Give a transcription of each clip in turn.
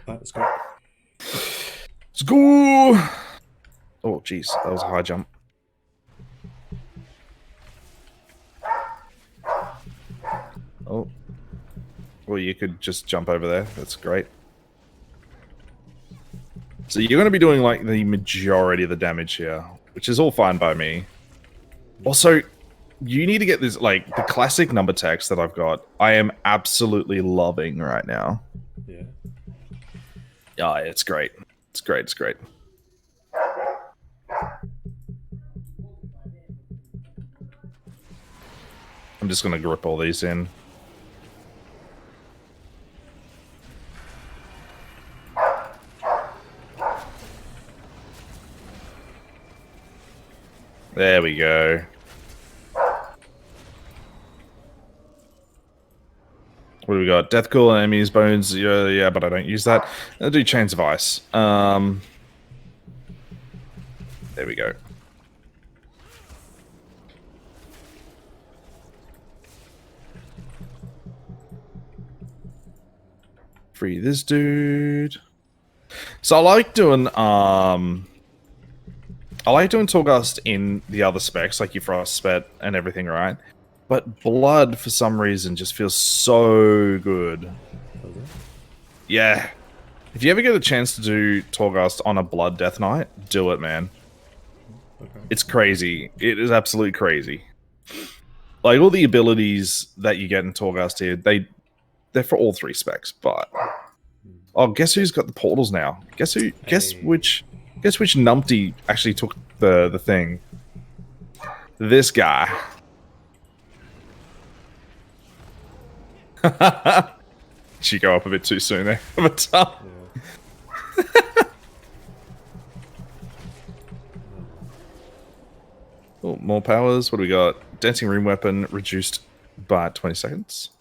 Let's go. Let's go! Oh, jeez, that was a high jump. Oh. Well, you could just jump over there. That's great. So you're going to be doing, like, the majority of the damage here, which is all fine by me. Also, you need to get this, like, the classic number text that I've got. I am absolutely loving right now. Yeah. Yeah, it's great. It's great, it's great. I'm just going to grip all these in. There we go. What do we got? Death Cool, enemies, bones. Yeah, but I don't use that. I'll do Chains of Ice. There we go. Free this dude. So I like doing Torghast in the other specs, like your Frost Spet and everything, right? But Blood, for some reason, just feels so good. Yeah. If you ever get a chance to do Torghast on a Blood Death Knight, do it, man. Okay. It's crazy. It is absolutely crazy. Like, all the abilities that you get in Torghast here, they're for all three specs, but... Oh, guess who's got the portals now? Guess which numpty actually took the thing? This guy. She go up a bit too soon there. But, Yeah. oh, more powers. What do we got? Dancing Room Weapon reduced by 20 seconds.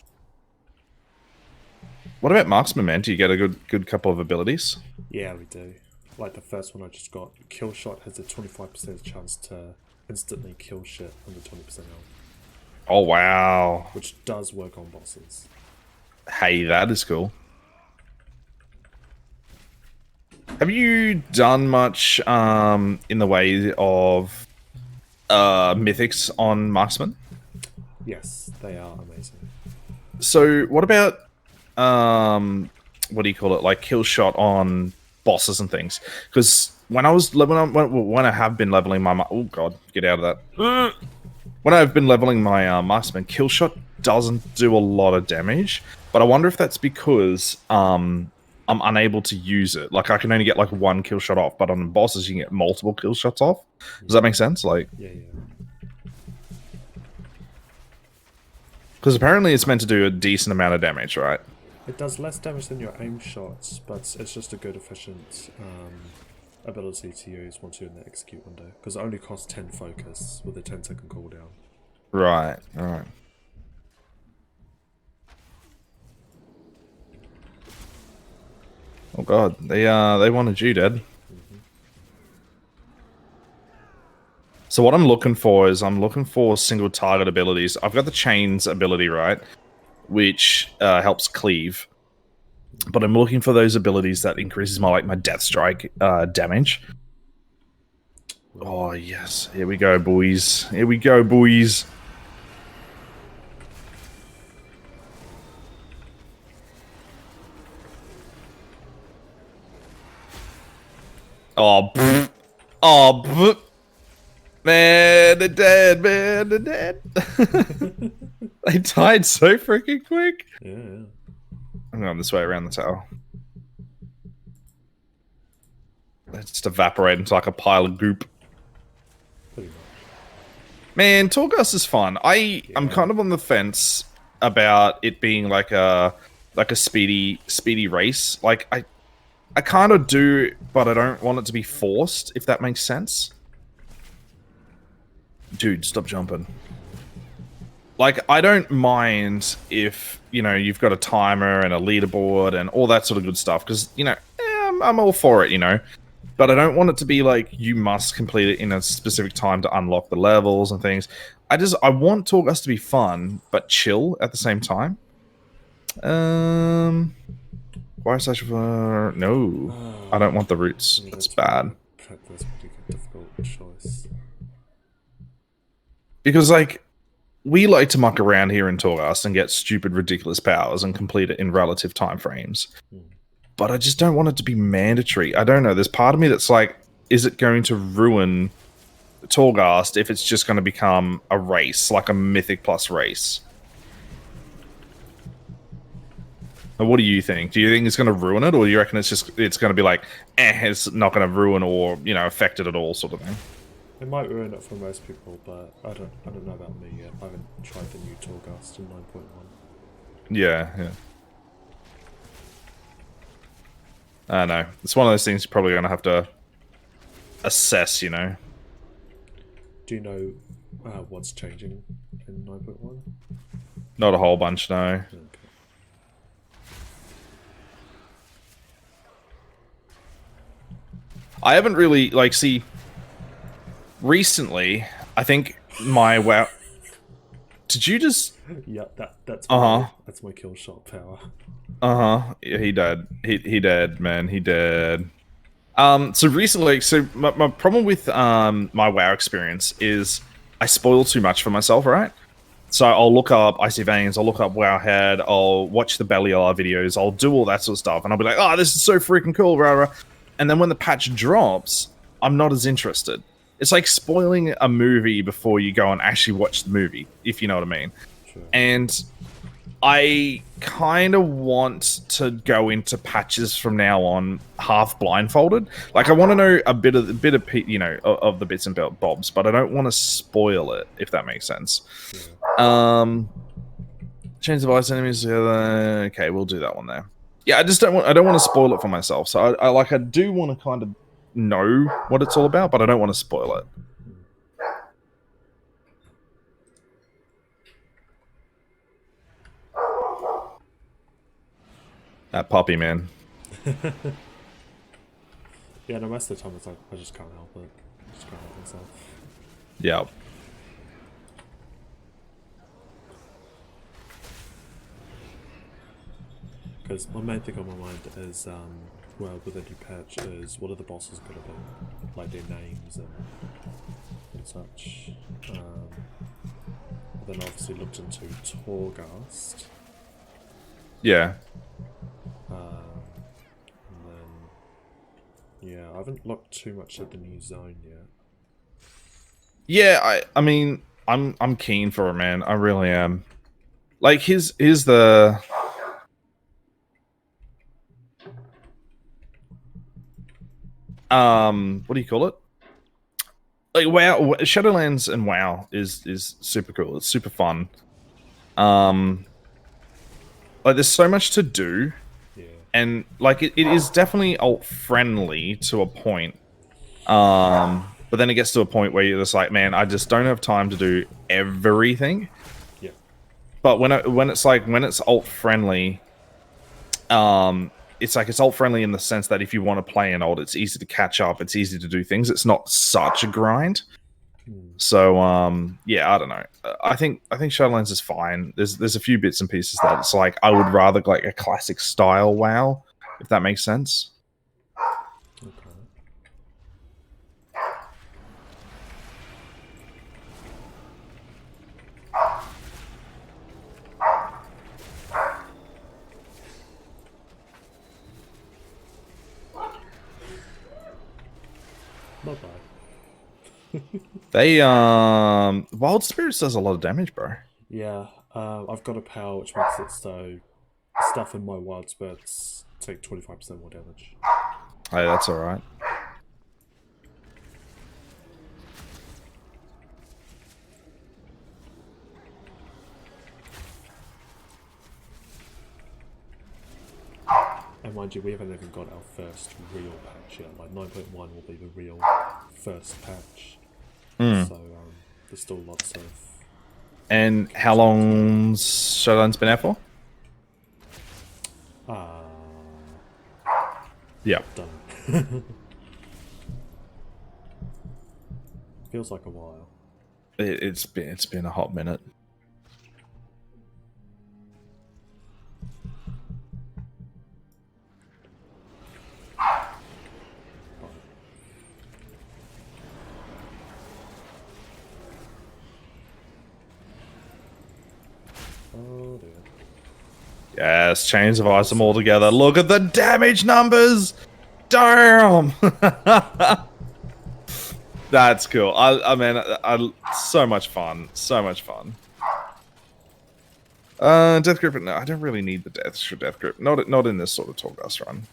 What about Marksman, man? Do you get a good couple of abilities? Yeah, we do. Like the first one I just got, Kill Shot has a 25% chance to instantly kill shit under 20% health. Oh, wow. Which does work on bosses. Hey, that is cool. Have you done much in the way of mythics on Marksman? Yes, they are amazing. So what about what do you call it? Like kill shot on bosses and things? Because when I have been leveling my oh god, get out of that. When I've been leveling my marksman, kill shot doesn't do a lot of damage, but I wonder if that's because I'm unable to use it. Like I can only get like one kill shot off, but on bosses you can get multiple kill shots off. Does that make sense? Like, Yeah. because apparently it's meant to do a decent amount of damage, right? It does less damage than your aim shots, but it's just a good efficient ability to use once you're in the execute window. Because it only costs 10 focus with a 10-second cooldown. Right, alright. Oh god, they wanted you dead. So what I'm looking for is single target abilities. I've got the chains ability, right? Which helps cleave. But I'm looking for those abilities that increases my death strike damage. Oh yes, here we go, boys. Here we go, boys. Oh, pfft. Oh, pfft. Man, they're dead, man, they're dead. They died so freaking quick. Yeah. I'm going this way around the tower. They just evaporate into like a pile of goop. Pretty much. Man, Torghast is fun. I'm kind of on the fence about it being like a speedy race. Like I kind of do, but I don't want it to be forced, if that makes sense. Dude, stop jumping. Like, I don't mind if, you know, you've got a timer and a leaderboard and all that sort of good stuff, because, you know, I'm all for it, you know. But I don't want it to be like, you must complete it in a specific time to unlock the levels and things. I want Torghast to be fun, but chill at the same time. Why such for no? I don't want the roots. Yeah, That's bad. That's a pretty difficult choice. Because like we like to muck around here in Torghast and get stupid, ridiculous powers and complete it in relative time frames. But I just don't want it to be mandatory. I don't know. There's part of me that's like, is it going to ruin Torghast if it's just going to become a race, like a Mythic Plus race? Now, what do you think? Do you think it's going to ruin it, or do you reckon it's going to be like, it's not going to ruin or affect it at all, sort of thing? It might ruin it for most people, but I don't know about me yet. I haven't tried the new Torghast in 9.1. Yeah. I know. It's one of those things you're probably going to have to assess, Do you know what's changing in 9.1? Not a whole bunch, no. Okay. I haven't really, recently, I think my WoW... Did you just... Yeah, that's my kill shot power. Yeah, he died. He dead, man. He dead. So recently, my problem with my WoW experience is I spoil too much for myself, right? So I'll look up Icy Veins, I'll look up Wowhead, I'll watch the Belial videos, I'll do all that sort of stuff, and I'll be like, oh, this is so freaking cool, rah, rah. And then when the patch drops, I'm not as interested. It's like spoiling a movie before you go and actually watch the movie, if you know what I mean. Sure. And I kind of want to go into patches from now on half blindfolded. Like I want to know a bit of of the bits and bobs, but I don't want to spoil it, if that makes sense. Yeah. Change the voice enemies together. Okay, we'll do that one there. Yeah, I don't want to spoil it for myself. So I do want to kind of know what it's all about, but I don't want to spoil it. That puppy, man. Yeah, no, most of the time it's like, I just can't help it. I just can't help myself. Yeah. Because my main thing on my mind is, well, with the new patch, is what are the bosses going to be? Like their names and such. Then I obviously looked into Torghast. Yeah. And then, yeah, I haven't looked too much at the new zone yet. Yeah, I mean, I'm keen for it, man. I really am. Like, here's the... what do you call it? Like, WoW, Shadowlands and WoW is super cool. It's super fun. Like, there's so much to do. Yeah. And, like, it is definitely alt-friendly to a point. But then it gets to a point where you're just like, man, I just don't have time to do everything. Yeah. But when it's alt-friendly, it's alt-friendly in the sense that if you want to play an alt, it's easy to catch up, it's easy to do things. It's not such a grind. So, yeah, I don't know. I think Shadowlands is fine. There's a few bits and pieces that it's like I would rather like a classic style WoW, if that makes sense. Okay. Not bad. They Wild Spirits does a lot of damage, bro. Yeah, I've got a power which makes it so stuff in my wild spirits take 25% more damage. Hey, that's alright. And mind you, we haven't even got our first real patch yet. Like 9.1 will be the real first patch. So there's still lots of... And how long's Shadowlands been out for? Yeah. Done. Feels like a while. It's been a hot minute. Oh dear. Yes, Chains of Ice them all together. Look at the damage numbers! Damn! That's cool. I mean, so much fun. So much fun. Death Grip, no, I don't really need the Death Grip. Not in this sort of Torghast run.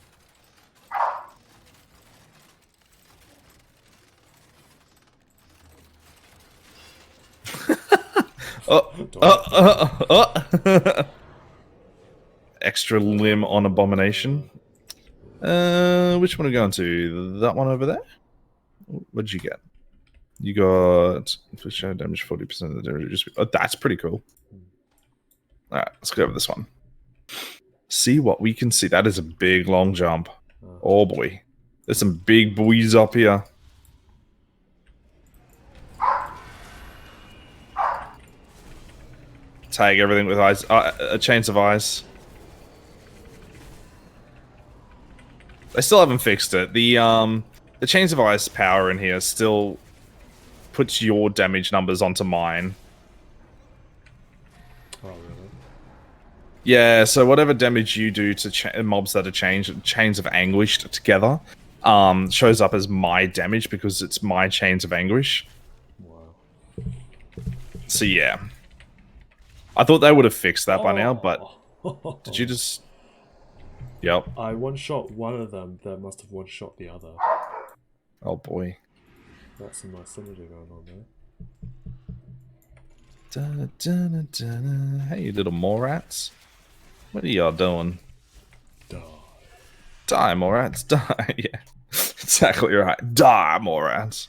Extra limb on Abomination. Which one are we going to? That one over there? What did you get? You got shadow damage 40% of the damage. Oh, that's pretty cool. Alright, let's go over this one. See what we can see. That is a big long jump. Oh boy. There's some big boys up here. Tag everything with ice. Chains of ice. They still haven't fixed it. The Chains of Ice power in here still puts your damage numbers onto mine. Oh, really? Yeah, so whatever damage you do to mobs that are Chains of Anguish together, shows up as my damage because it's my Chains of Anguish. Wow. So yeah. I thought they would have fixed that by now, but did you just... Yep. I one-shot one of them that must have one-shot the other. Oh boy. That's some nice synergy going on there. Hey, you little Morats. What are y'all doing? Die. Die, Morats. Die. Yeah. Exactly right. Die, Morats.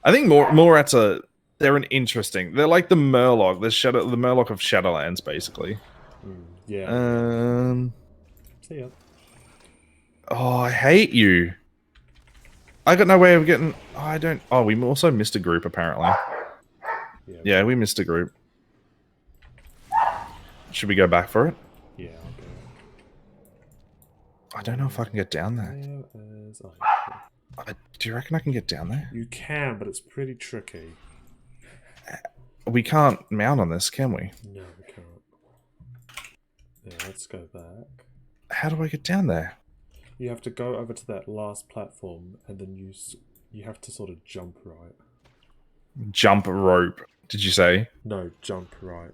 I think Morats are... They're they're like the Murloc. The Murloc of Shadowlands, basically. Yeah. See ya. Oh, I hate you. I got no way of getting... Oh, I don't... Oh, we also missed a group, apparently. Yeah, we missed a group. Should we go back for it? Yeah, I'll go. I don't know if I can get down there. Do you reckon I can get down there? You can, but it's pretty tricky. We can't mount on this, can we? No, we can't. Yeah, let's go back. How do I get down there? You have to go over to that last platform, and then you have to sort of jump right. Jump rope, did you say? No, jump right.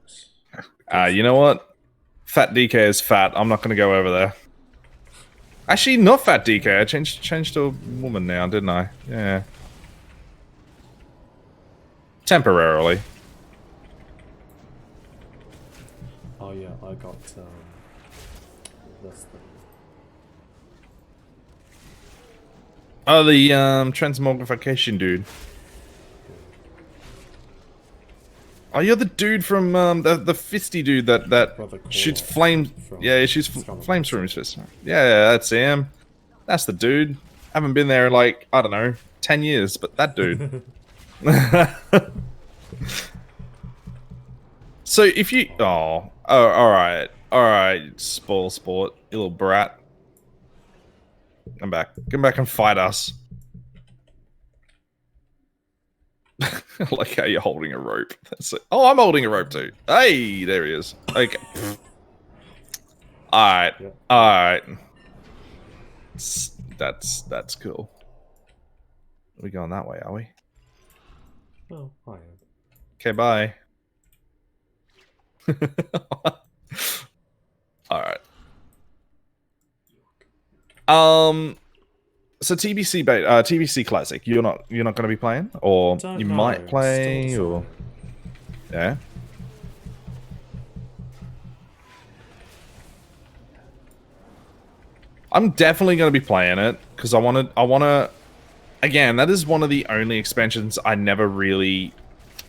You know what? Fat DK is fat. I'm not going to go over there. Actually, not Fat DK. I changed to a woman now, didn't I? Yeah. Temporarily. Oh yeah, I got this thing. Oh, the transmogrification dude. Oh, you're the dude from the fisty dude that shoots flames. Yeah, he shoots flames from his fist. Yeah, that's him. That's the dude. Haven't been there in like, I don't know, 10 years, but that dude. So if you... Oh, alright. Alright, spoil sport, you little brat. Come back. Come back and fight us. I like how you're holding a rope. That's it. Oh, I'm holding a rope too. Hey, there he is. Okay. Alright. Yeah. Alright. That's cool. Are we going that way, are we? Oh, I am. Okay, bye. Alright. So TBC TBC Classic, you're not gonna be playing? Or you might play, or... Yeah? I'm definitely gonna be playing it, because I wanna... Again, that is one of the only expansions I never really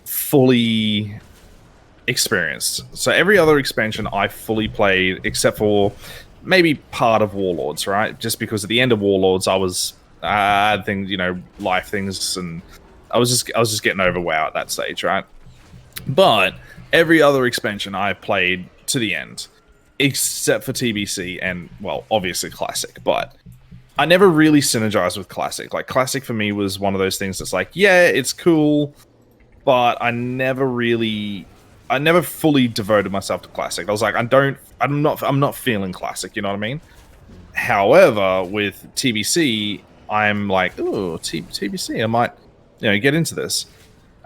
fully experienced. So every other expansion I fully played, except for maybe part of Warlords, right? Just because at the end of Warlords, I was things, you know, life things, and I was just getting over WoW at that stage, right? But every other expansion I played to the end, except for TBC and, well, obviously Classic, but I never really synergized with Classic. Like, Classic for me was one of those things that's like, yeah, it's cool, but I never really I never fully devoted myself to classic. I was like, I'm not feeling classic. You know what I mean? However, with TBC, I'm like, oh, TBC, I might, get into this.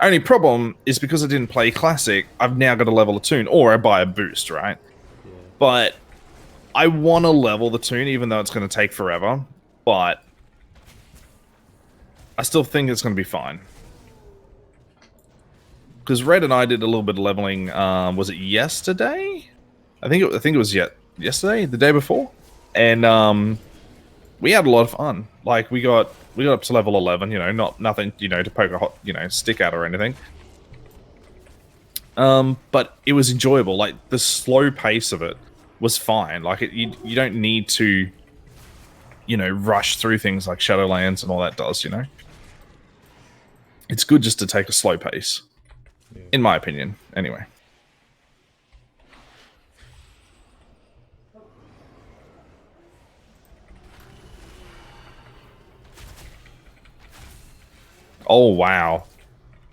Only problem is because I didn't play classic, I've now got to level a toon, or I buy a boost, right? Yeah. But I want to level the toon, even though it's going to take forever. But I still think it's going to be fine. Because Red and I did a little bit of leveling. Was it yesterday? I think it was yesterday, the day before, and we had a lot of fun. Like we got up to level 11. Nothing to poke a hot stick at or anything. But it was enjoyable. Like the slow pace of it was fine. Like you don't need to rush through things like Shadowlands and all that does. It's good just to take a slow pace. Yeah. In my opinion, anyway. Oh, wow.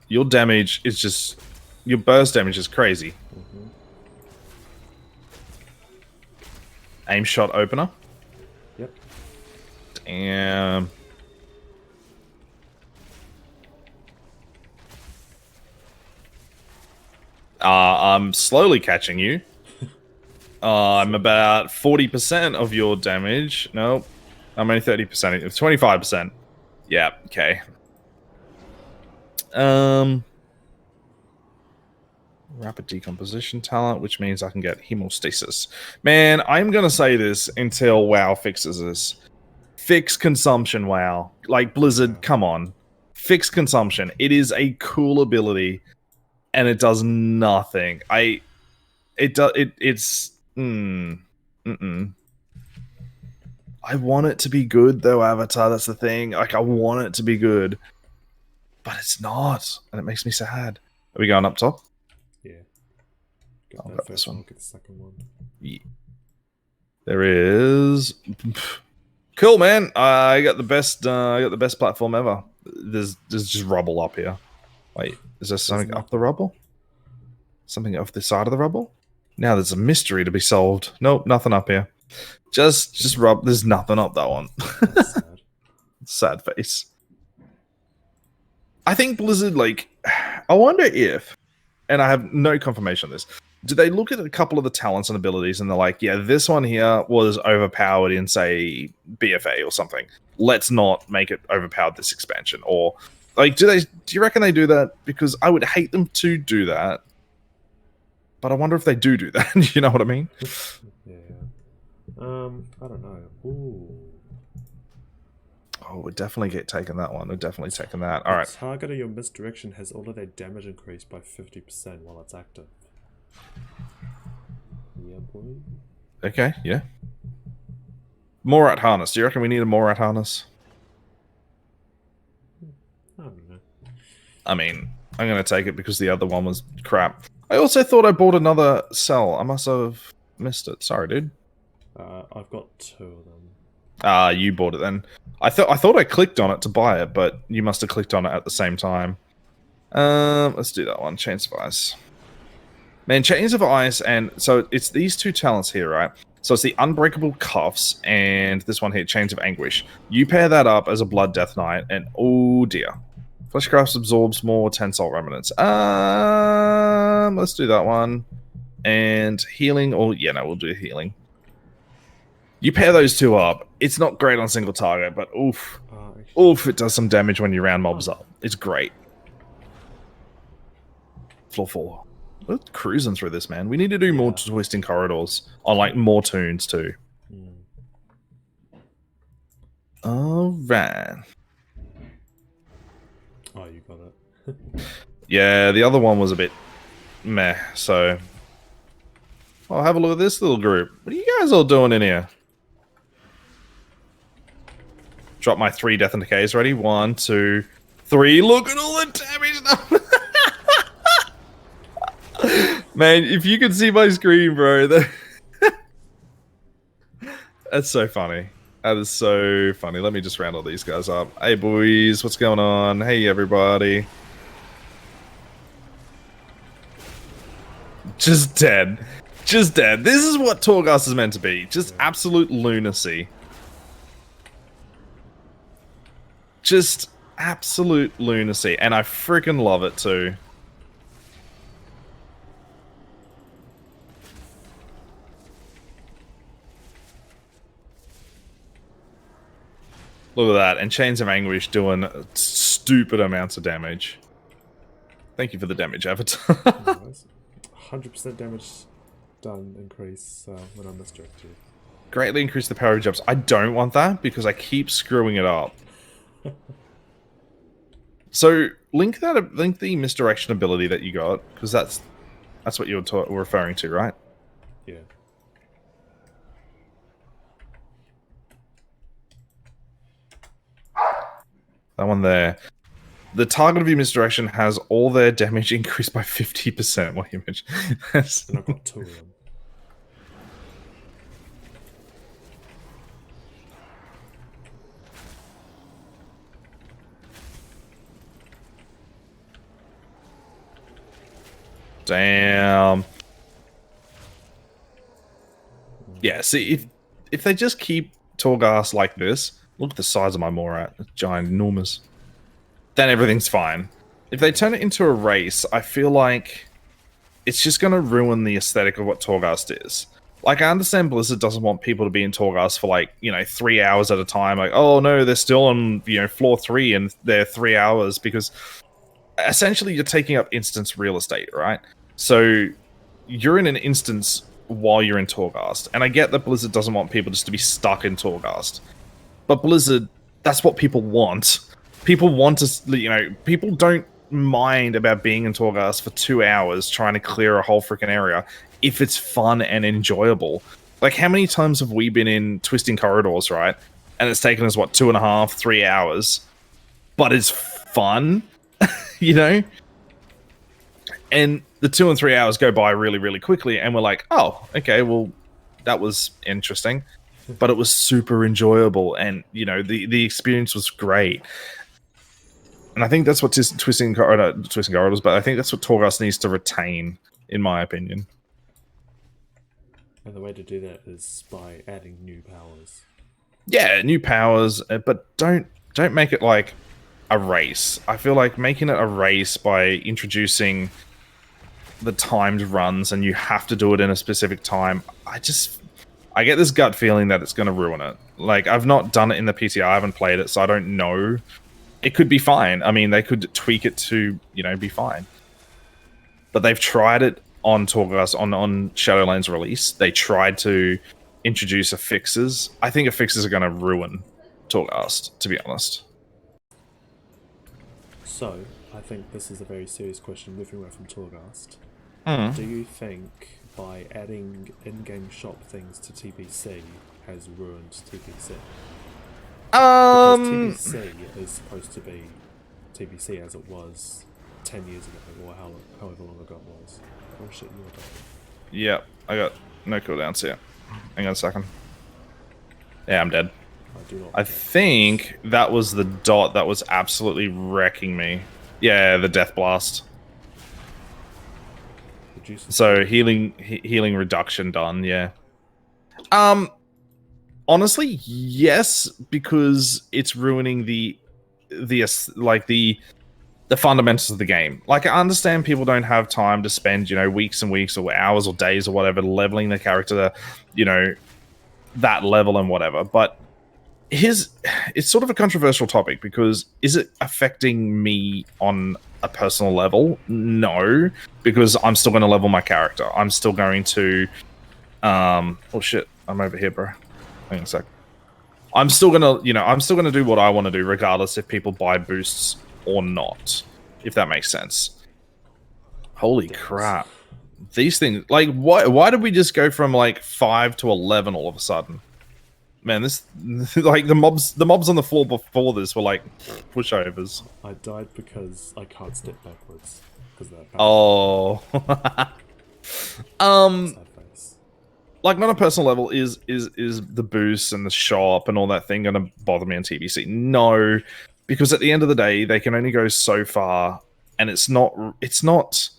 Your damage is just... Your burst damage is crazy. Mm-hmm. Aim shot opener. Yep. Damn. I'm slowly catching you. I'm about 40% of your damage. Nope. I'm only 30%. 25%. Yeah, okay. Rapid decomposition talent, which means I can get hemostasis. Man, I'm gonna say this until WoW fixes this. Fix consumption, WoW. Like Blizzard, come on. Fix consumption. It is a cool ability. And it does nothing. It's I want it to be good though, Avatar. That's the thing. Like I want it to be good, but it's not, and it makes me sad. Are we going up top? Yeah. I'll grab this one. Get the second one. Yeah. There is. Cool, man. I got the best. I got the best platform ever. There's just rubble up here. Wait, is there something up the rubble? Something off the side of the rubble? Now there's a mystery to be solved. Nope, nothing up here. Just rub. There's nothing up that one. That's sad. Sad face. I think Blizzard, like, I wonder if, and I have no confirmation on this, do they look at a couple of the talents and abilities and they're like, yeah, this one here was overpowered in, say, BFA or something. Let's not make it overpowered this expansion. Or, like, do you reckon they do that? Because I would hate them to do that. But I wonder if they do that. You know what I mean? Yeah. I don't know. Ooh. Oh, we'd definitely get taking that one. We're definitely taking that. All right. The target of your misdirection has all of their damage increased by 50% while it's active. Yeah, boy. Okay, yeah. Morat harness. Do you reckon we need a Morat harness? I don't know. I mean, I'm going to take it because the other one was crap. I also thought I bought another cell. I must have missed it. Sorry, dude. I've got 2 of them. You bought it then. I thought I clicked on it to buy it, but you must have clicked on it at the same time. Let's do that one. Chains of Ice. Man, Chains of Ice, and so it's these 2 talents here, right? So it's the Unbreakable Cuffs and this one here, Chains of Anguish. You pair that up as a Blood Death Knight, and oh dear. Fleshcraft absorbs more Tensalt Remnants. Let's do that one. And healing, or yeah, no, we'll do healing. You pair those 2 up. It's not great on single target, but oof. Oof, it does some damage when you round mobs up. It's great. Floor 4. We're cruising through this, man. We need to do more twisting corridors on, like, more tunes, too. Alright. Oh, you got it. Yeah, the other one was a bit meh, so... I'll have a look at this little group. What are you guys all doing in here? Drop my 3 Death and Decays ready. 1, 2, 3. Look at all the damage now. Man, if you could see my screen, bro. That's so funny. That is so funny. Let me just round all these guys up. Hey, boys. What's going on? Hey, everybody. Just dead. Just dead. This is what Torghast is meant to be. Just absolute lunacy. Just absolute lunacy. And I freaking love it too. Look at that. And Chains of Anguish doing stupid amounts of damage. Thank you for the damage, Avatar. 100% damage done increase when I'm misdirected. Greatly increase the power of jumps. I don't want that because I keep screwing it up. So link the misdirection ability that you got, because that's what you're referring to, right? Yeah. That one there. The target of your misdirection has all their damage increased by 50%. What image? And I've got 2 of them. Damn. Yeah, see, if they just keep Torghast like this, look at the size of my Morat. It's giant, enormous. Then everything's fine. If they turn it into a race, I feel like it's just going to ruin the aesthetic of what Torghast is. Like, I understand Blizzard doesn't want people to be in Torghast for, like, 3 hours at a time. Like, oh, no, they're still on, floor 3 and they're 3 hours, because essentially you're taking up instance real estate, right? So you're in an instance while you're in Torghast. And I get that Blizzard doesn't want people just to be stuck in Torghast. But Blizzard, that's what people want. People want to, people don't mind about being in Torghast for 2 hours trying to clear a whole freaking area if it's fun and enjoyable. Like, how many times have we been in Twisting Corridors, right? And it's taken us, 2.5, 3 hours? But it's fun, And the 2 and 3 hours go by really, really quickly, and we're like, oh, okay, well, that was interesting. But it was super enjoyable, and, the experience was great. And I think that's what Twisting Corridors, but I think that's what Torghast needs to retain, in my opinion. And the way to do that is by adding new powers. Yeah, new powers, but don't make it like a race. I feel like making it a race by introducing the timed runs and you have to do it in a specific time. I get this gut feeling that it's going to ruin it. Like, I've not done it in the PC, I haven't played it, so I don't know. It could be fine. I mean, they could tweak it to, be fine. But they've tried it on Torghast, on Shadowlands release. They tried to introduce affixes. I think affixes are going to ruin Torghast, to be honest. So, I think this is a very serious question, moving away from Torghast. Do you think by adding in-game shop things to TBC has ruined TBC? Because TBC is supposed to be TBC as it was 10 years ago, or however long ago it was. Oh shit, you were dying. Yep, I got no cooldowns here. Hang on a second. Yeah, I'm dead. I think that was the dot that was absolutely wrecking me. Yeah, the Death Blast. So healing reduction done, yeah. Honestly, yes, because it's ruining the fundamentals of the game. Like, I understand people don't have time to spend, weeks and weeks or hours or days or whatever leveling their character to, that level and whatever. But it's sort of a controversial topic, because is it affecting me on a personal level? No, because I'm still going to level my character. I'm still going to oh shit, I'm over here, bro. Hang on a sec. I'm still gonna do what I want to do, regardless if people buy boosts or not, if that makes sense. Holy crap. These things, like, why did we just go from, 5 to 11 all of a sudden? Man, this, like, the mobs on the floor before this were, pushovers. I died because I can't step backwards. Because of that. Oh. Like, not on a personal level, is the boost and the shop and all that thing going to bother me on TBC? No, because at the end of the day, they can only go so far, and it's not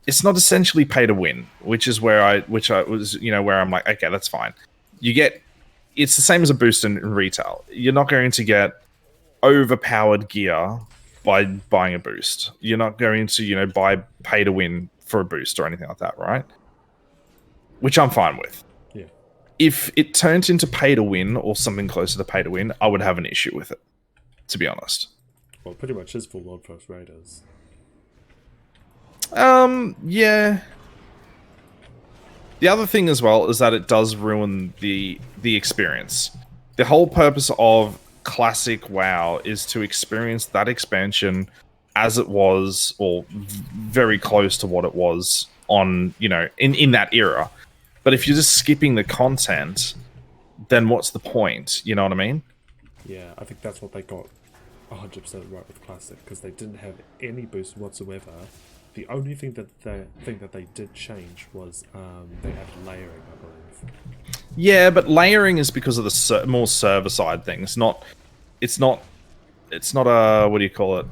it's not essentially pay to win, which is where I was, where I'm like, okay, that's fine. It's the same as a boost in retail. You're not going to get overpowered gear by buying a boost. You're not going to, buy pay to win for a boost or anything like that, right? Which I'm fine with. Yeah. If it turns into pay to win or something closer to pay to win, I would have an issue with it, to be honest. Well, pretty much is full on First Raiders. Yeah. The other thing as well is that it does ruin the experience. The whole purpose of classic WoW is to experience that expansion as it was, or very close to what it was on, in that era. But if you're just skipping the content, then what's the point? You know what I mean? Yeah, I think that's what they got 100% right with Classic, because they didn't have any boost whatsoever. The only thing that they did change was they added layering, I believe. Yeah, but layering is because of the more server side things. It's not a, what do you call it?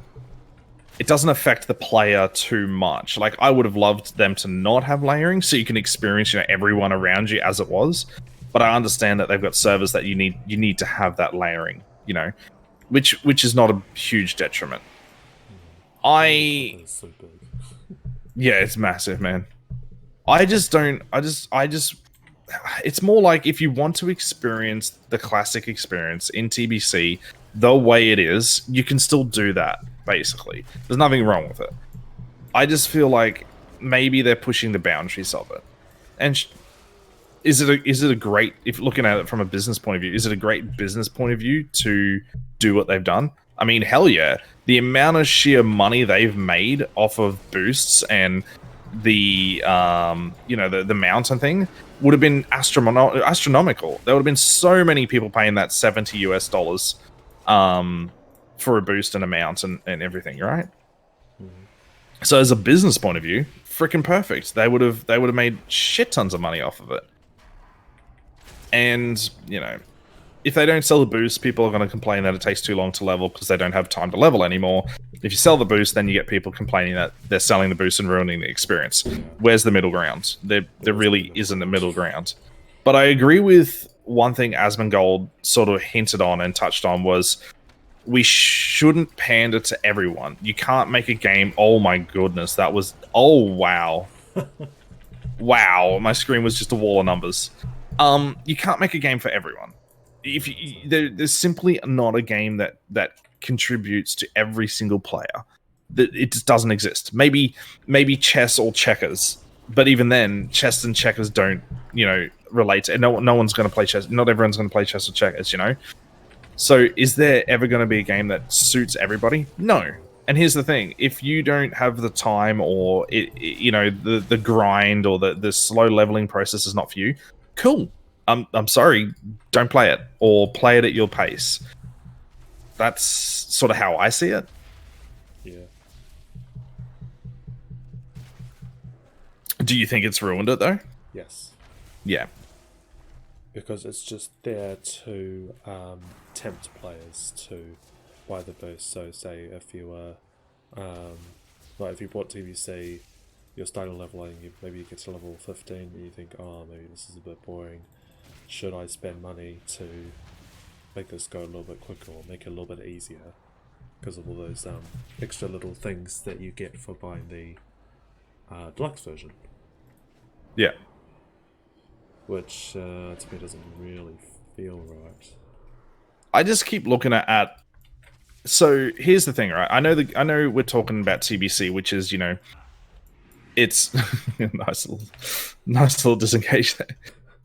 It doesn't affect the player too much. Like, I would have loved them to not have layering, so you can experience everyone around you as it was. But I understand that they've got servers that you need to have that layering, which is not a huge detriment. It's so big. Yeah, it's massive, man. It's more like if you want to experience the classic experience in TBC the way it is, you can still do that, basically. There's nothing wrong with it. I just feel like maybe they're pushing the boundaries of it. And is it a great, if looking at it from a business point of view, is it a great business point of view to do what they've done? I mean, hell yeah. The amount of sheer money they've made off of boosts and the the mountain thing would have been astronomical. There would have been so many people paying that $70 for a boost and a mount and everything, right? Mm-hmm. So as a business point of view, freaking perfect. They would have made shit tons of money off of it. And, if they don't sell the boost, people are going to complain that it takes too long to level because they don't have time to level anymore. If you sell the boost, then you get people complaining that they're selling the boost and ruining the experience. Where's the middle ground? There really isn't a middle ground. But I agree with one thing Asmongold sort of hinted on and touched on was we shouldn't pander to everyone. You can't make a game. Oh my goodness, that was... Oh, wow. Wow, my screen was just a wall of numbers. You can't make a game for everyone. There's simply not a game that contributes to every single player. It just doesn't exist. Maybe chess or checkers, but even then, chess and checkers don't relate to. No one's going to play chess. Not everyone's going to play chess or checkers. So is there ever going to be a game that suits everybody? No. And here's the thing: if you don't have the time, or the grind, or the slow leveling process is not for you, cool. I'm sorry, don't play it, or play it at your pace. That's sort of how I see it. Yeah. Do you think it's ruined it, though? Yes. Yeah. Because it's just there to tempt players to buy the boost. So say if you were, if you bought TBC, you're starting leveling, maybe you get to level 15 and you think, oh, maybe this is a bit boring. Should I spend money to make this go a little bit quicker or make it a little bit easier? Because of all those extra little things that you get for buying the deluxe version. Yeah. Which to me doesn't really feel right. I just keep looking at. So here's the thing, right? I know we're talking about TBC, which is it's nice little disengage there.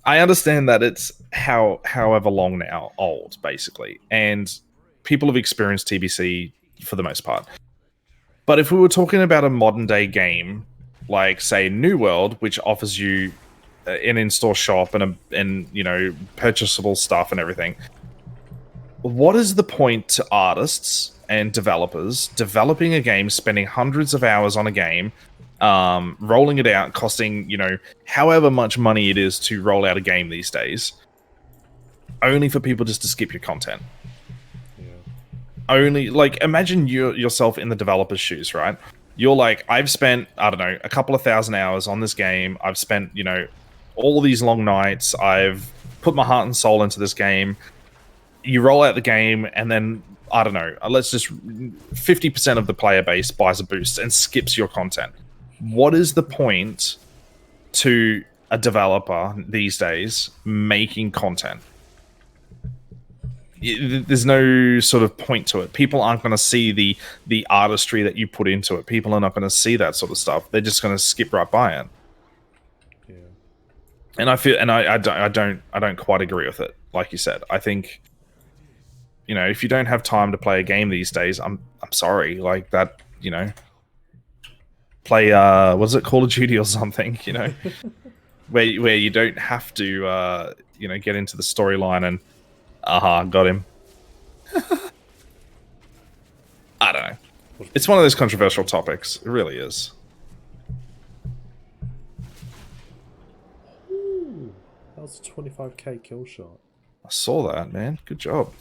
I understand that it's however long now old, basically, and people have experienced TBC for the most part. But if we were talking about a modern day game, like say New World, which offers you an in-store shop and purchasable stuff and everything, what is the point to artists and developers developing a game, spending hundreds of hours on a game, rolling it out, costing, however much money it is to roll out a game these days, only for people just to skip your content? Yeah. Only, imagine yourself in the developer's shoes, right? You're like, I've spent, I don't know, a couple of 1,000 hours on this game. I've spent, you know, all these long nights. I've put my heart and soul into this game. You roll out the game, and then, I don't know, let's just 50% of the player base buys a boost and skips your content. What is the point to a developer these days making content? There's no sort of point to it. People aren't going to see the artistry that you put into it. People are not going to see that sort of stuff. They're just going to skip right by it. Yeah. And I feel, and I don't quite agree with it. Like you said, I think, you know, if you don't have time to play a game these days, I'm sorry. Like that, you know, play what is it, Call of Duty or something? You know, where you don't have to you know, get into the storyline and got him. I don't know. It's one of those controversial topics. It really is. Ooh, that was a 25k kill shot. I saw that, man. Good job.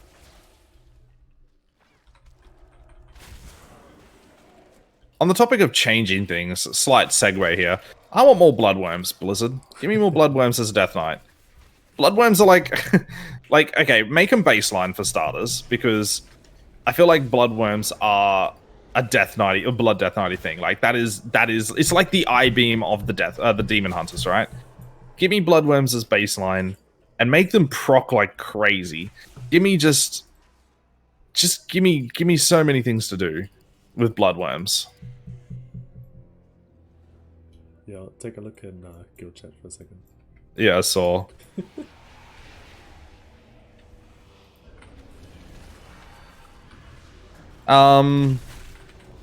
On the topic of changing things, slight segue here. I want more Bloodworms, Blizzard. Give me more Bloodworms as a Death Knight. Bloodworms are like, like, okay, make them baseline for starters, because I feel like Bloodworms are a Death Knighty, a Blood Death Knighty thing. Like that is, it's like the I-beam of the the Demon Hunters, right? Give me Bloodworms as baseline, and make them proc like crazy. Give me just give me so many things to do with Bloodworms. Yeah, I'll take a look in guild chat for a second. Yeah, I saw.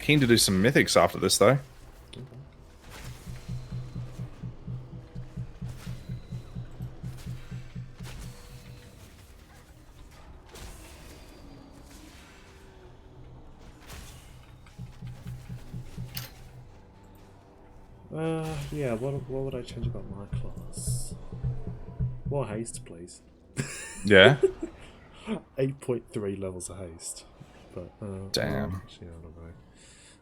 Keen to do some mythics after this, though. Yeah, what would I change about my class? More haste, please. Yeah? 8.3 levels of haste. But, damn. Well, actually,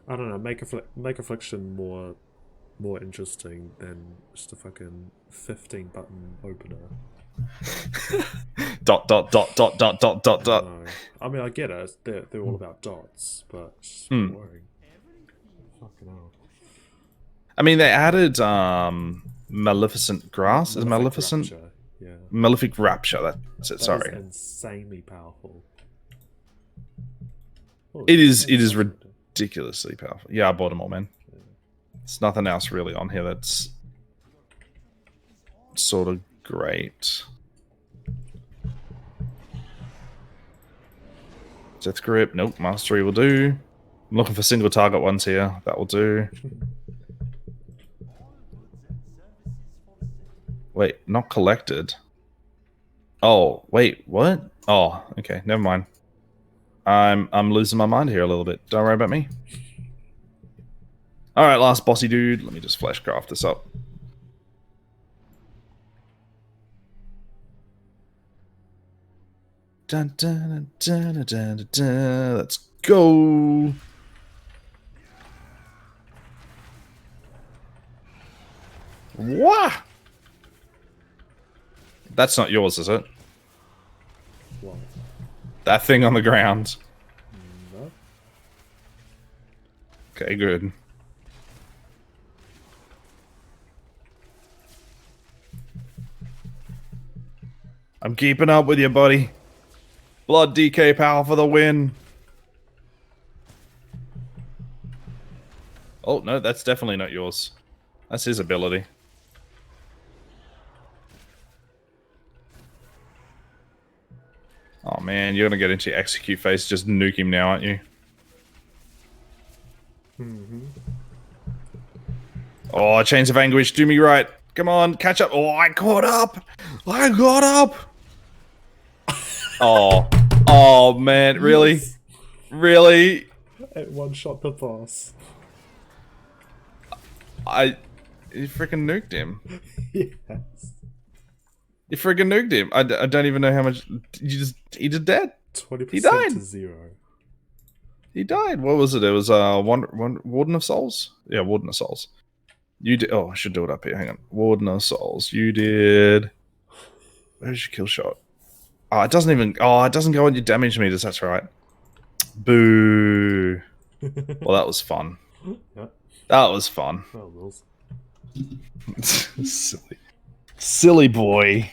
I don't know. Make Affliction more interesting than just a fucking 15 button opener. dot. No. I mean, I get it. They're all about dots, but it's just boring. Fucking hell. I mean, they added Maleficent Grass. Is Maleficent? Rapture. Yeah. Malefic Rapture. That's it. Sorry. Is insanely powerful. Oh, It is ridiculously powerful. Yeah, I bought them all, man. Yeah. There's nothing else really on here that's sort of great. Death Grip. Nope. Mastery will do. I'm looking for single target ones here. That will do. Wait, not collected. Oh, wait, what? Oh, okay, never mind. I'm losing my mind here a little bit. Don't worry about me. Alright, last bossy dude. Let me just fleshcraft this up. Dun, dun, dun, dun, dun, dun, dun. Let's go. Wah! That's not yours, is it? What? That thing on the ground. No. Okay, good. I'm keeping up with you, buddy. Blood DK power for the win. Oh, no, that's definitely not yours. That's his ability. Oh man, you're gonna get into your execute phase, just nuke him now, aren't you? Mm-hmm. Oh, Chains of Anguish, do me right. Come on, catch up. Oh, I caught up. I got up. Oh, oh man, really? Yes. Really? It one-shot the boss. You freaking nuked him. Yes. You freaking nuked him. I don't even know how much. He just dead. 20% He died. to 0. He died. What was it? It was Warden of Souls. Yeah, Warden of Souls. You did. Oh, I should do it up here. Hang on. Warden of Souls. You did. Where's your kill shot? Oh, it doesn't even. Oh, it doesn't go on your damage meters. That's right. Boo. Well, that was fun. Yep. That was fun. Well, Wills. Silly boy.